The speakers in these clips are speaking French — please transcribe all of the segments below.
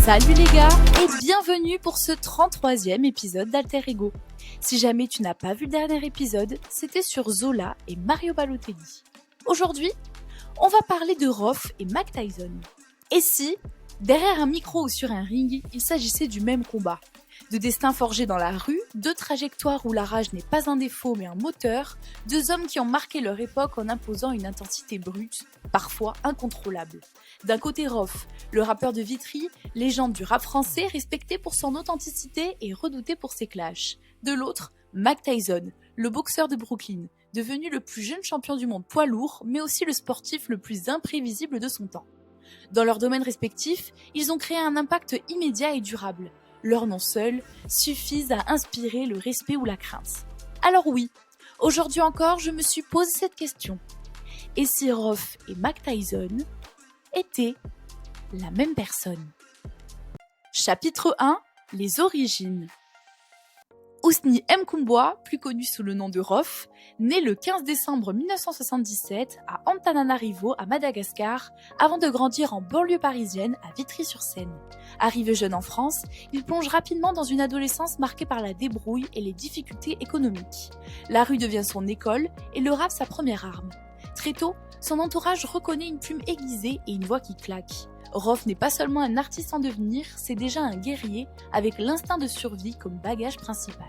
Salut les gars et bienvenue pour ce 33e épisode d'Alter Ego. Si jamais tu n'as pas vu le dernier épisode, c'était sur Zola et Mario Balotelli. Aujourd'hui, on va parler de Roth et Mike Tyson. Et si, derrière un micro ou sur un ring, il s'agissait du même combat? De destins forgés dans la rue, deux trajectoires où la rage n'est pas un défaut mais un moteur, deux hommes qui ont marqué leur époque en imposant une intensité brute, parfois incontrôlable. D'un côté Roth, le rappeur de Vitry, légende du rap français respecté pour son authenticité et redouté pour ses clashs. De l'autre, Mike Tyson, le boxeur de Brooklyn, devenu le plus jeune champion du monde poids lourd, mais aussi le sportif le plus imprévisible de son temps. Dans leurs domaines respectifs, ils ont créé un impact immédiat et durable. Leurs noms seuls suffisent à inspirer le respect ou la crainte. Alors oui, aujourd'hui encore, je me suis posé cette question. Et si Roth et Mike Tyson étaient la même personne? Chapitre 1, les origines. Ousni Mkumbwa, plus connu sous le nom de Roth, né le 15 décembre 1977 à Antananarivo, à Madagascar, avant de grandir en banlieue parisienne à Vitry-sur-Seine. Arrivé jeune en France, il plonge rapidement dans une adolescence marquée par la débrouille et les difficultés économiques. La rue devient son école et le rap sa première arme. Très tôt, son entourage reconnaît une plume aiguisée et une voix qui claque. Roth n'est pas seulement un artiste en devenir, c'est déjà un guerrier avec l'instinct de survie comme bagage principal.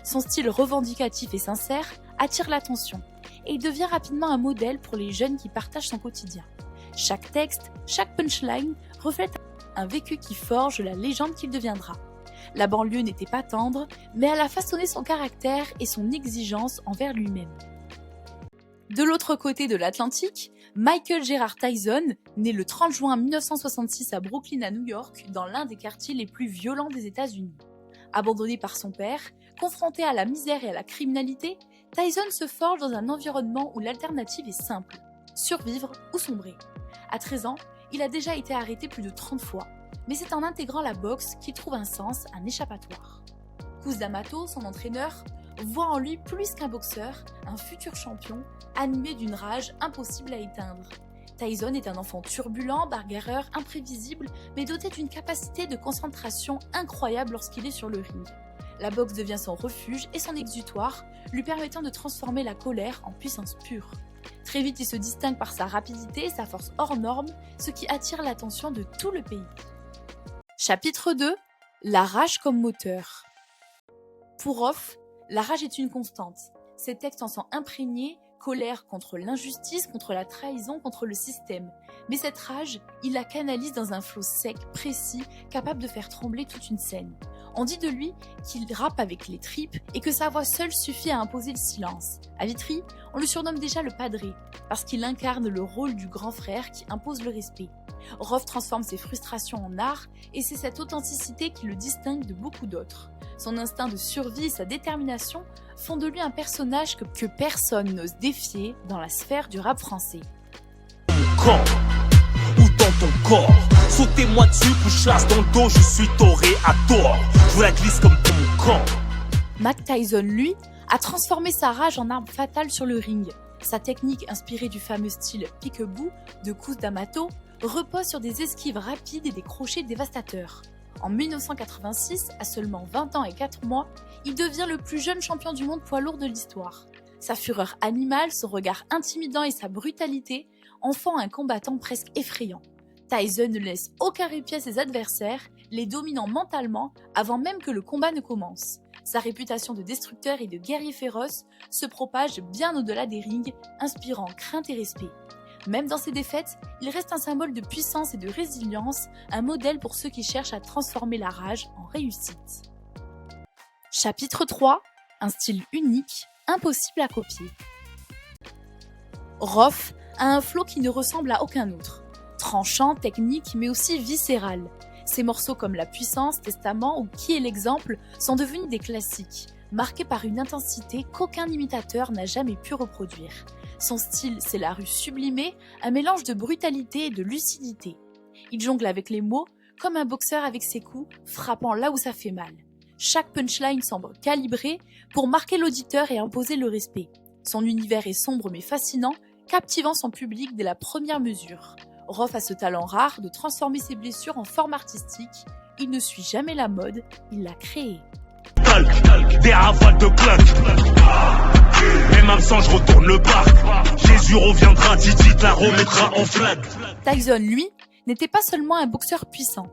Son style revendicatif et sincère attire l'attention et il devient rapidement un modèle pour les jeunes qui partagent son quotidien. Chaque texte, chaque punchline reflète un vécu qui forge la légende qu'il deviendra. La banlieue n'était pas tendre, mais elle a façonné son caractère et son exigence envers lui-même. De l'autre côté de l'Atlantique, Michael Gerard Tyson, né le 30 juin 1966 à Brooklyn à New York, dans l'un des quartiers les plus violents des États-Unis. Abandonné par son père, confronté à la misère et à la criminalité, Tyson se forge dans un environnement où l'alternative est simple, survivre ou sombrer. À 13 ans, il a déjà été arrêté plus de 30 fois, mais c'est en intégrant la boxe qu'il trouve un sens, un échappatoire. Cus D'Amato, son entraîneur, voit en lui plus qu'un boxeur, un futur champion, animé d'une rage impossible à éteindre. Tyson est un enfant turbulent, bagarreur, imprévisible, mais doté d'une capacité de concentration incroyable lorsqu'il est sur le ring. La boxe devient son refuge et son exutoire, lui permettant de transformer la colère en puissance pure. Très vite, il se distingue par sa rapidité et sa force hors norme, ce qui attire l'attention de tout le pays. Chapitre 2, la rage comme moteur. Pour Roth, la rage est une constante. Ses textes en sont imprégnés, colère contre l'injustice, contre la trahison, contre le système. Mais cette rage, il la canalise dans un flot sec, précis, capable de faire trembler toute une scène. On dit de lui qu'il rappe avec les tripes et que sa voix seule suffit à imposer le silence. À Vitry, on le surnomme déjà le padré, parce qu'il incarne le rôle du grand frère qui impose le respect. Roth transforme ses frustrations en art et c'est cette authenticité qui le distingue de beaucoup d'autres. Son instinct de survie et sa détermination font de lui un personnage que personne n'ose défier dans la sphère du rap français. Corps, ou dans ton corps, sautez-moi dessus, couche-lasse dans le dos, je suis toré à tort, je vous la glisse comme pour mon corps. Mike Tyson, lui, a transformé sa rage en arme fatale sur le ring. Sa technique, inspirée du fameux style peekaboo de Cus D'Amato, repose sur des esquives rapides et des crochets dévastateurs. En 1986, à seulement 20 ans et 4 mois, il devient le plus jeune champion du monde poids lourd de l'histoire. Sa fureur animale, son regard intimidant et sa brutalité en font un combattant presque effrayant. Tyson ne laisse aucun répit à ses adversaires, les dominant mentalement avant même que le combat ne commence. Sa réputation de destructeur et de guerrier féroce se propage bien au-delà des rings, inspirant crainte et respect. Même dans ses défaites, il reste un symbole de puissance et de résilience, un modèle pour ceux qui cherchent à transformer la rage en réussite. Chapitre 3, un style unique, impossible à copier. Roth a un flow qui ne ressemble à aucun autre. Tranchant, technique, mais aussi viscéral. Ses morceaux comme La Puissance, Testament ou Qui est l'exemple sont devenus des classiques, marqués par une intensité qu'aucun imitateur n'a jamais pu reproduire. Son style, c'est la rue sublimée, un mélange de brutalité et de lucidité. Il jongle avec les mots, comme un boxeur avec ses coups, frappant là où ça fait mal. Chaque punchline semble calibrée pour marquer l'auditeur et imposer le respect. Son univers est sombre mais fascinant, captivant son public dès la première mesure. Roth a ce talent rare de transformer ses blessures en forme artistique. Il ne suit jamais la mode, il l'a créée. Des rafales de claques. Même absent, je retourne le parc. Jésus reviendra, Didi la remettra en flag. Tyson, lui, n'était pas seulement un boxeur puissant.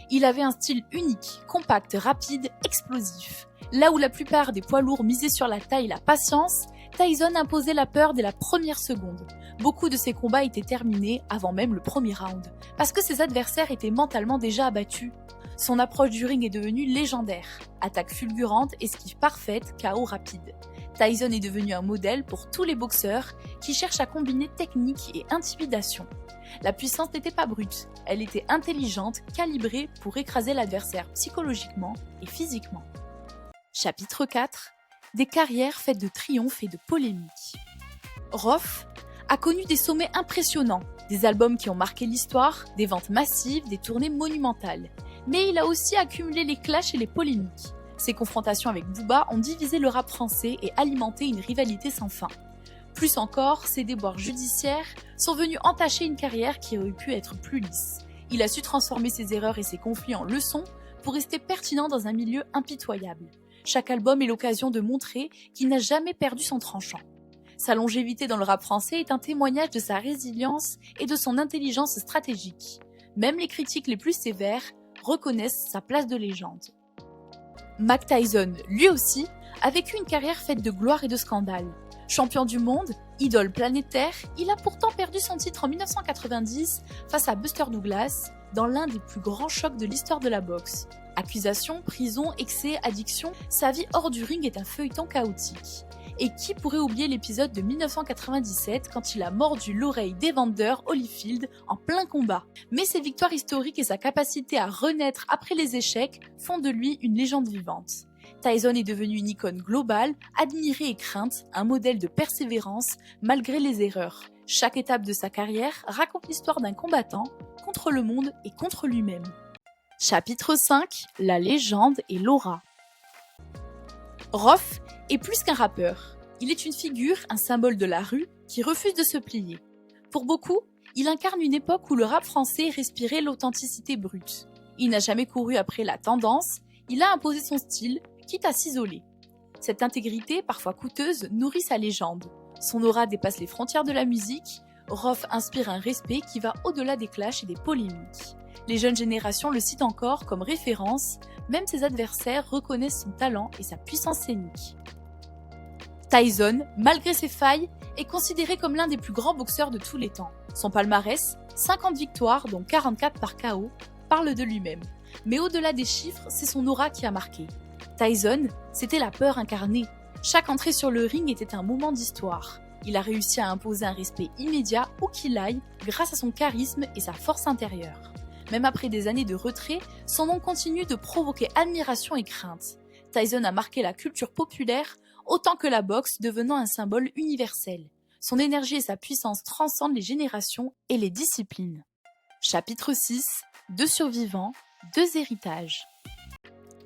Il avait un style unique, compact, rapide, explosif. Là où la plupart des poids lourds misaient sur la taille et la patience, Tyson imposait la peur dès la première seconde. Beaucoup de ses combats étaient terminés avant même le premier round, parce que ses adversaires étaient mentalement déjà abattus. Son approche du ring est devenue légendaire. Attaque fulgurante, esquive parfaite, KO rapide. Tyson est devenu un modèle pour tous les boxeurs qui cherchent à combiner technique et intimidation. La puissance n'était pas brute, elle était intelligente, calibrée pour écraser l'adversaire psychologiquement et physiquement. Chapitre 4. Des carrières faites de triomphes et de polémiques. Roth a connu des sommets impressionnants, des albums qui ont marqué l'histoire, des ventes massives, des tournées monumentales. Mais il a aussi accumulé les clashs et les polémiques. Ses confrontations avec Booba ont divisé le rap français et alimenté une rivalité sans fin. Plus encore, ses déboires judiciaires sont venus entacher une carrière qui aurait pu être plus lisse. Il a su transformer ses erreurs et ses conflits en leçons pour rester pertinent dans un milieu impitoyable. Chaque album est l'occasion de montrer qu'il n'a jamais perdu son tranchant. Sa longévité dans le rap français est un témoignage de sa résilience et de son intelligence stratégique. Même les critiques les plus sévères reconnaissent sa place de légende. Mike Tyson, lui aussi, a vécu une carrière faite de gloire et de scandales. Champion du monde, idole planétaire, il a pourtant perdu son titre en 1990 face à Buster Douglas dans l'un des plus grands chocs de l'histoire de la boxe. Accusations, prison, excès, addiction, sa vie hors du ring est un feuilleton chaotique. Et qui pourrait oublier l'épisode de 1997 quand il a mordu l'oreille d'Evander Holyfield en plein combat. Mais ses victoires historiques et sa capacité à renaître après les échecs font de lui une légende vivante. Tyson est devenu une icône globale, admirée et crainte, un modèle de persévérance malgré les erreurs. Chaque étape de sa carrière raconte l'histoire d'un combattant contre le monde et contre lui-même. Chapitre 5. La légende et l'aura. Roth est plus qu'un rappeur. Il est une figure, un symbole de la rue qui refuse de se plier. Pour beaucoup, il incarne une époque où le rap français respirait l'authenticité brute. Il n'a jamais couru après la tendance, il a imposé son style, quitte à s'isoler. Cette intégrité, parfois coûteuse, nourrit sa légende. Son aura dépasse les frontières de la musique. Roth inspire un respect qui va au-delà des clashs et des polémiques. Les jeunes générations le citent encore comme référence, même ses adversaires reconnaissent son talent et sa puissance scénique. Tyson, malgré ses failles, est considéré comme l'un des plus grands boxeurs de tous les temps. Son palmarès, 50 victoires dont 44 par KO, parle de lui-même. Mais au-delà des chiffres, c'est son aura qui a marqué. Tyson, c'était la peur incarnée. Chaque entrée sur le ring était un moment d'histoire. Il a réussi à imposer un respect immédiat où qu'il aille grâce à son charisme et sa force intérieure. Même après des années de retrait, son nom continue de provoquer admiration et crainte. Tyson a marqué la culture populaire autant que la boxe, devenant un symbole universel. Son énergie et sa puissance transcendent les générations et les disciplines. Chapitre 6. 2 survivants, 2 héritages.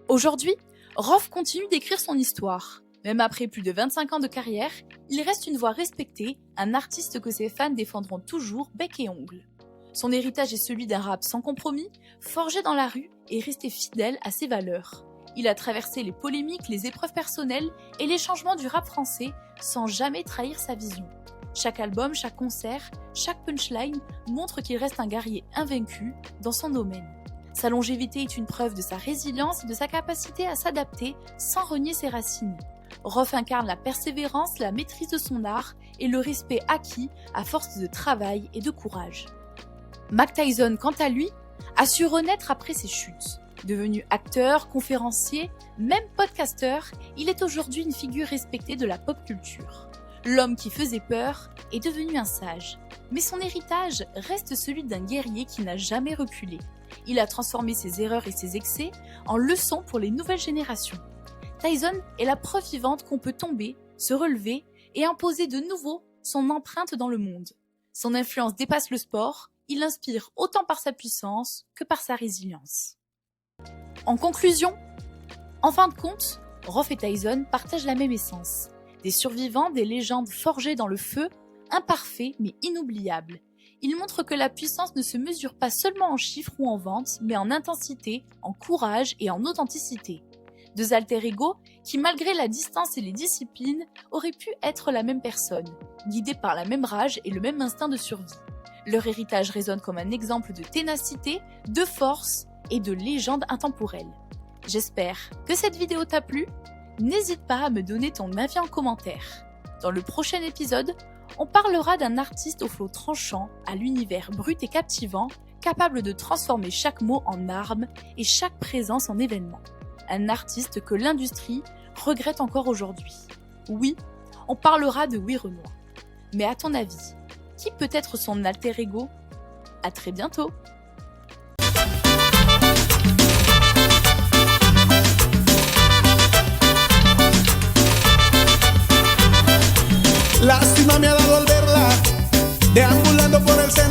Aujourd'hui, Roth continue d'écrire son histoire. Même après plus de 25 ans de carrière, il reste une voix respectée, un artiste que ses fans défendront toujours bec et ongles. Son héritage est celui d'un rap sans compromis, forgé dans la rue et resté fidèle à ses valeurs. Il a traversé les polémiques, les épreuves personnelles et les changements du rap français sans jamais trahir sa vision. Chaque album, chaque concert, chaque punchline montre qu'il reste un guerrier invaincu dans son domaine. Sa longévité est une preuve de sa résilience et de sa capacité à s'adapter sans renier ses racines. Roth incarne la persévérance, la maîtrise de son art et le respect acquis à force de travail et de courage. Mike Tyson, quant à lui, a su renaître après ses chutes. Devenu acteur, conférencier, même podcasteur, il est aujourd'hui une figure respectée de la pop culture. L'homme qui faisait peur est devenu un sage. Mais son héritage reste celui d'un guerrier qui n'a jamais reculé. Il a transformé ses erreurs et ses excès en leçons pour les nouvelles générations. Tyson est la preuve vivante qu'on peut tomber, se relever et imposer de nouveau son empreinte dans le monde. Son influence dépasse le sport, il inspire autant par sa puissance que par sa résilience. En conclusion, en fin de compte, Roth et Tyson partagent la même essence. Des survivants, des légendes forgées dans le feu, imparfaits mais inoubliables. Il montre que la puissance ne se mesure pas seulement en chiffres ou en ventes, mais en intensité, en courage et en authenticité. Deux alter-ego qui, malgré la distance et les disciplines, auraient pu être la même personne, guidés par la même rage et le même instinct de survie. Leur héritage résonne comme un exemple de ténacité, de force et de légende intemporelle. J'espère que cette vidéo t'a plu. N'hésite pas à me donner ton avis en commentaire. Dans le prochain épisode, on parlera d'un artiste au flow tranchant, à l'univers brut et captivant, capable de transformer chaque mot en arme et chaque présence en événement. Un artiste que l'industrie regrette encore aujourd'hui. Oui, on parlera de Oui Renoir. Mais à ton avis, qui peut être son alter ego? À très bientôt! Lástima me ha dado al verla deambulando por el centro.